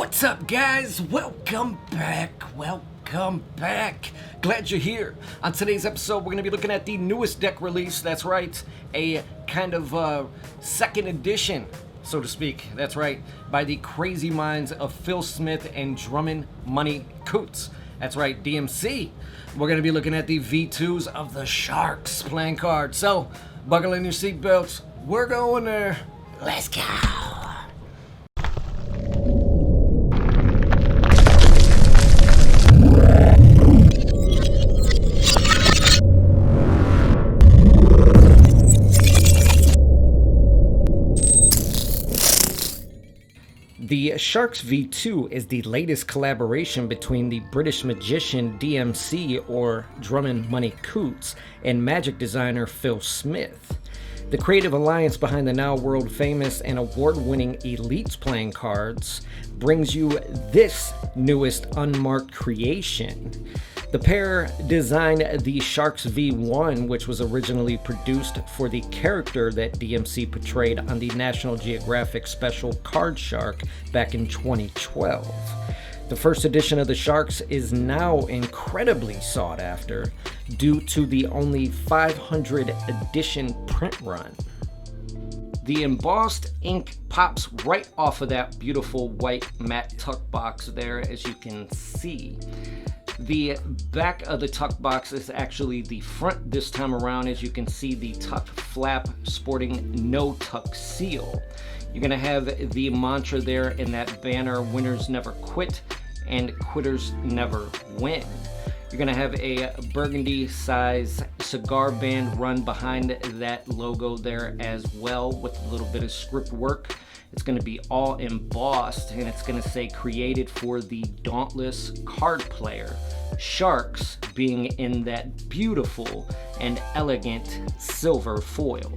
What's up, guys? Welcome back. Glad you're here. On today's episode, we're going to be looking at the newest deck release. That's right, a kind of second edition, so to speak. That's right, by the crazy minds of Phill Smith and Money Coots. That's right, D.M.C. We're going to be looking at the V.2s of the Sharks playing card. So, buckle in your seatbelts. We're going there. Let's go. The Sharks V2 is the latest collaboration between the British magician D.M.C. or Money Coots and magic designer Phill Smith. The creative alliance behind the now world-famous and award-winning Elites playing cards brings you this newest unmarked creation. The pair designed the Sharks V1, which was originally produced for the character that DMC portrayed on the National Geographic special Card Shark back in 2012. The first edition of the Sharks is now incredibly sought after due to the only 500 edition print run. The embossed ink pops right off of that beautiful white matte tuck box there, as you can see. The back of the tuck box is actually the front this time around. As you can see, the tuck flap sporting no tuck seal. You're going to have the mantra there in that banner, winners never quit and quitters never win. You're going to have a burgundy size cigar band run behind that logo there as well, with a little bit of script work. It's going to be all embossed, and it's going to say created for the dauntless card player. Sharks being in that beautiful and elegant silver foil.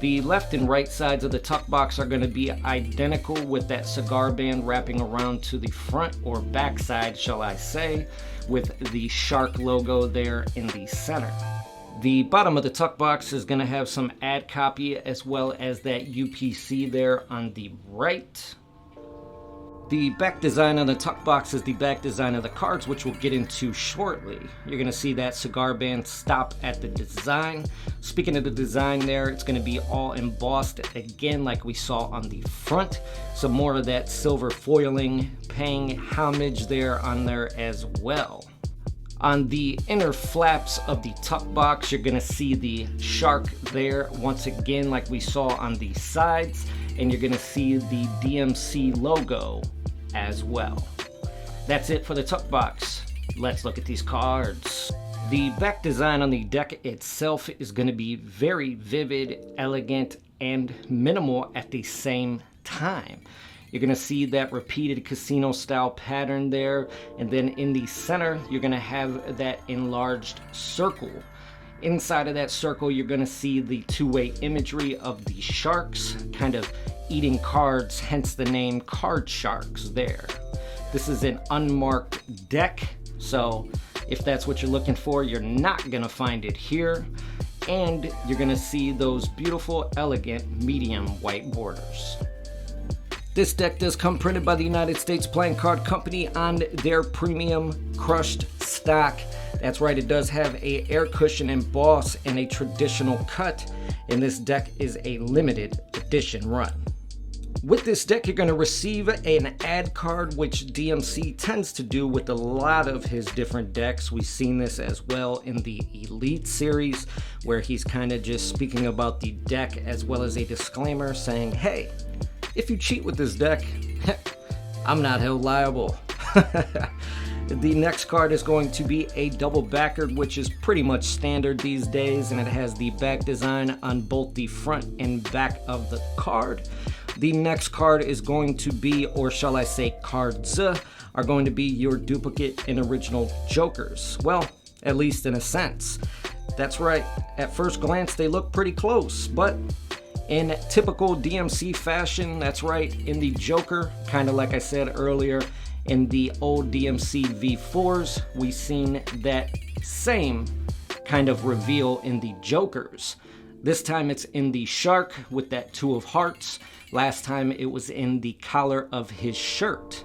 The left and right sides of the tuck box are going to be identical, with that cigar band wrapping around to the front or back side, shall I say, with the shark logo there in the center. The bottom of the tuck box is going to have some ad copy as well as that UPC there on the right. The back design on the tuck box is the back design of the cards, which we'll get into shortly. You're going to see that cigar band stop at the design. Speaking of the design there, it's going to be all embossed again like we saw on the front. Some more of that silver foiling, paying homage there on there as well. On the inner flaps of the tuck box, you're going to see the shark there once again like we saw on the sides, and you're going to see the DMC logo as well. That's it for the tuck box. Let's look at these cards. The back design on the deck itself is going to be very vivid, elegant, and minimal at the same time. You're going to see that repeated casino style pattern there, and then in the center you're going to have that enlarged circle. Inside of that circle you're going to see the two-way imagery of the sharks kind of eating cards, hence the name Card Sharks there. This is an unmarked deck, so if that's what you're looking for, you're not going to find it here. And you're going to see those beautiful, elegant, medium white borders. This deck does come printed by the United States Playing Card Company on their premium crushed stock. That's right, it does have a air cushion emboss and a traditional cut, and this deck is a limited edition run. With this deck, you're going to receive an ad card, which DMC tends to do with a lot of his different decks. We've seen this as well in the Elite series, where he's kind of just speaking about the deck as well as a disclaimer saying, hey, if you cheat with this deck, I'm not held liable. The next card is going to be a double backered, which is pretty much standard these days, and it has the back design on both the front and back of the card. The next card is going to be, or shall I say cards, are going to be your duplicate and original Jokers. Well, at least in a sense. That's right, at first glance they look pretty close, but in typical DMC fashion, that's right, in the Joker, kind of like I said earlier, in the old DMC V4s, we've seen that same kind of reveal in the Jokers. This time it's in the shark with that 2 of hearts. Last time it was in the collar of his shirt.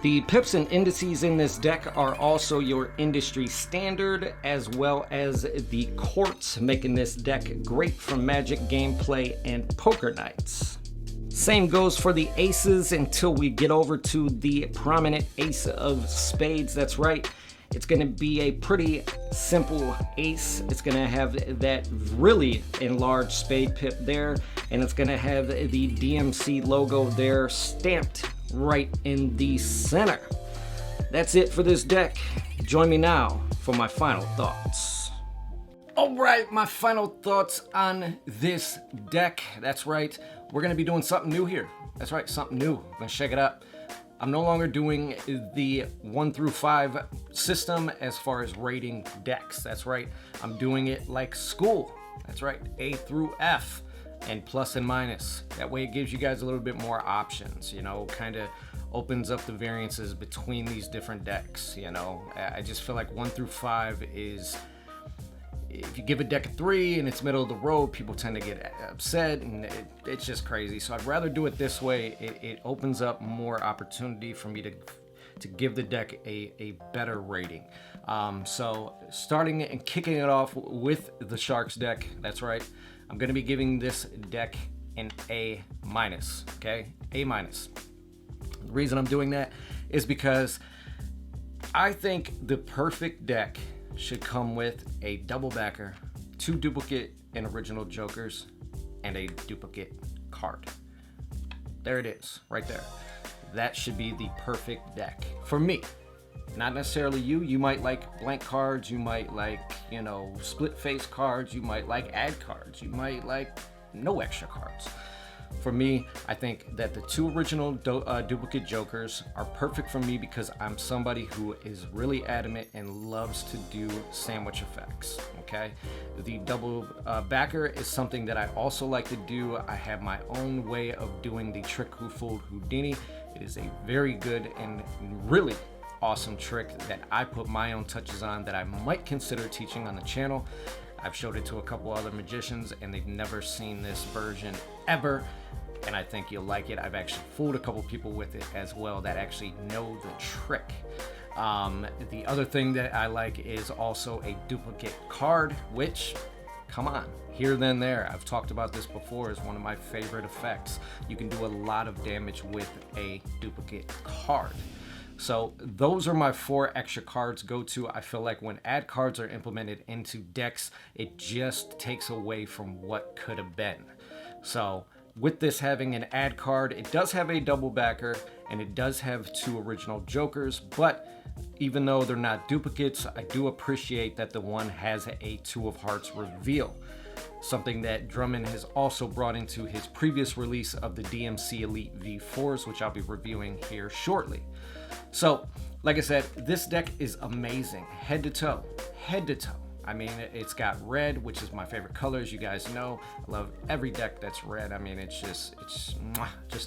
The pips and indices in this deck are also your industry standard, as well as the courts, making this deck great for Magic gameplay and poker nights. Same goes for the aces until we get over to the prominent ace of spades. That's right. It's going to be a pretty simple ace. It's going to have that really enlarged spade pip there, and it's going to have the DMC logo there stamped right in the center. That's it for this deck. Join me now for my final thoughts. All right, my final thoughts on this deck. That's right, we're going to be doing something new here. That's right, something new. I'm going to shake it up. I'm no longer doing the 1 through 5 system as far as rating decks. That's right, I'm doing it like school. That's right, A through F and plus and minus. That way it gives you guys a little bit more options, you know, kind of opens up the variances between these different decks, you know. I just feel like 1 through 5 is, if you give a deck a 3 and it's middle of the road, people tend to get upset, and it's just crazy. So I'd rather do it this way. It opens up more opportunity for me to give the deck a better rating. So starting and kicking it off with the Sharks deck, that's right, I'm going to be giving this deck an A-, okay? A-. The reason I'm doing that is because I think the perfect deck should come with a double backer, 2 duplicate and original jokers, and a duplicate card. There it is, right there. That should be the perfect deck for me. Not necessarily you. You might like blank cards. You might like, you know, split face cards. You might like add cards. You might like no extra cards. For me, I think that the 2 original duplicate jokers are perfect for me because I'm somebody who is really adamant and loves to do sandwich effects, okay? The double backer is something that I also like to do. I have my own way of doing the trick who fooled Houdini. It is a very good and really awesome trick that I put my own touches on that I might consider teaching on the channel. I've showed it to a couple other magicians and they've never seen this version ever, and I think you'll like it. I've actually fooled a couple people with it as well that actually know the trick. The other thing that I like is also a duplicate card, which, come on, here then there. I've talked about this before as one of my favorite effects. You can do a lot of damage with a duplicate card. So those are my 4 extra cards go to. I feel like when add cards are implemented into decks, it just takes away from what could have been. So with this having an add card, it does have a double backer and it does have 2 original jokers, but even though they're not duplicates, I do appreciate that the one has a 2 of hearts reveal. Something that Drummond has also brought into his previous release of the D.M.C Elite V4s, which I'll be reviewing here shortly. So, like I said, this deck is amazing, head to toe, head to toe. I mean, it's got red, which is my favorite color, as you guys know. I love every deck that's red. I mean, it's just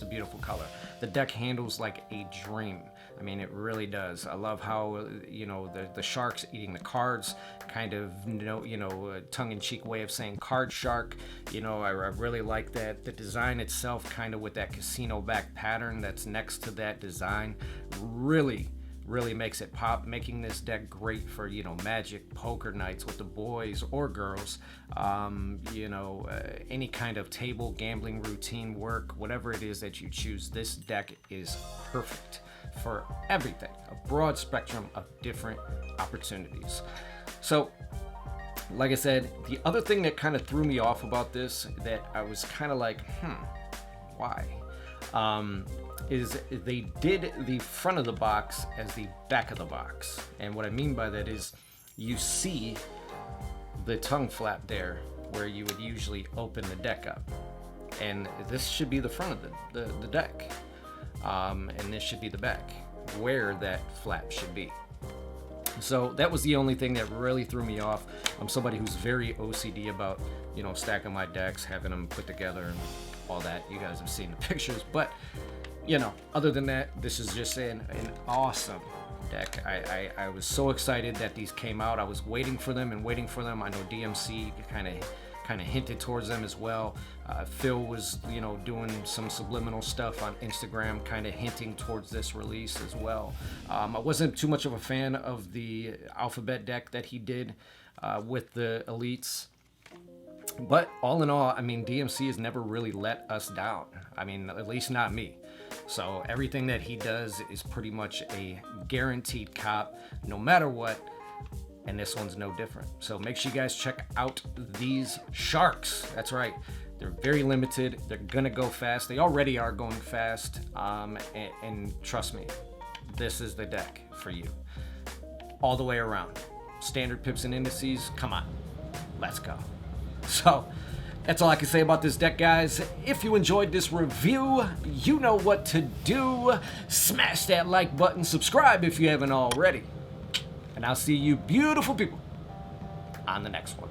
a beautiful color. The deck handles like a dream. I mean, it really does. I love how, you know, the sharks eating the cards, kind of, a tongue-in-cheek way of saying card shark. You know, I really like that. The design itself, kind of with that casino back pattern that's next to that design, really makes it pop, making this deck great for, you know, Magic poker nights with the boys or girls, any kind of table gambling routine work, whatever it is that you choose. This deck is perfect for everything, a broad spectrum of different opportunities. So like I said, the other thing that kind of threw me off about this, that I was kind of like, why? Is they did the front of the box as the back of the box. And what I mean by that is you see the tongue flap there where you would usually open the deck up. And this should be the front of the deck. And this should be the back where that flap should be. So that was the only thing that really threw me off. I'm somebody who's very OCD about, you know, stacking my decks, having them put together and all that. You guys have seen the pictures, but you know, other than that, this is just an awesome deck. I was so excited that these came out. I was waiting for them. I know DMC kind of kind of hinted towards them as well. Phill was, you know, doing some subliminal stuff on Instagram, kind of hinting towards this release as well. I wasn't too much of a fan of the alphabet deck that he did with the elites. But all in all, I mean, DMC has never really let us down. I mean, at least not me. So everything that he does is pretty much a guaranteed cop, no matter what. And this one's no different. So make sure you guys check out these sharks. That's right. They're very limited. They're going to go fast. They already are going fast. And trust me, this is the deck for you. All the way around. Standard pips and indices. Come on. Let's go. So that's all I can say about this deck, guys. If you enjoyed this review, you know what to do. Smash that like button. Subscribe if you haven't already. And I'll see you beautiful people on the next one.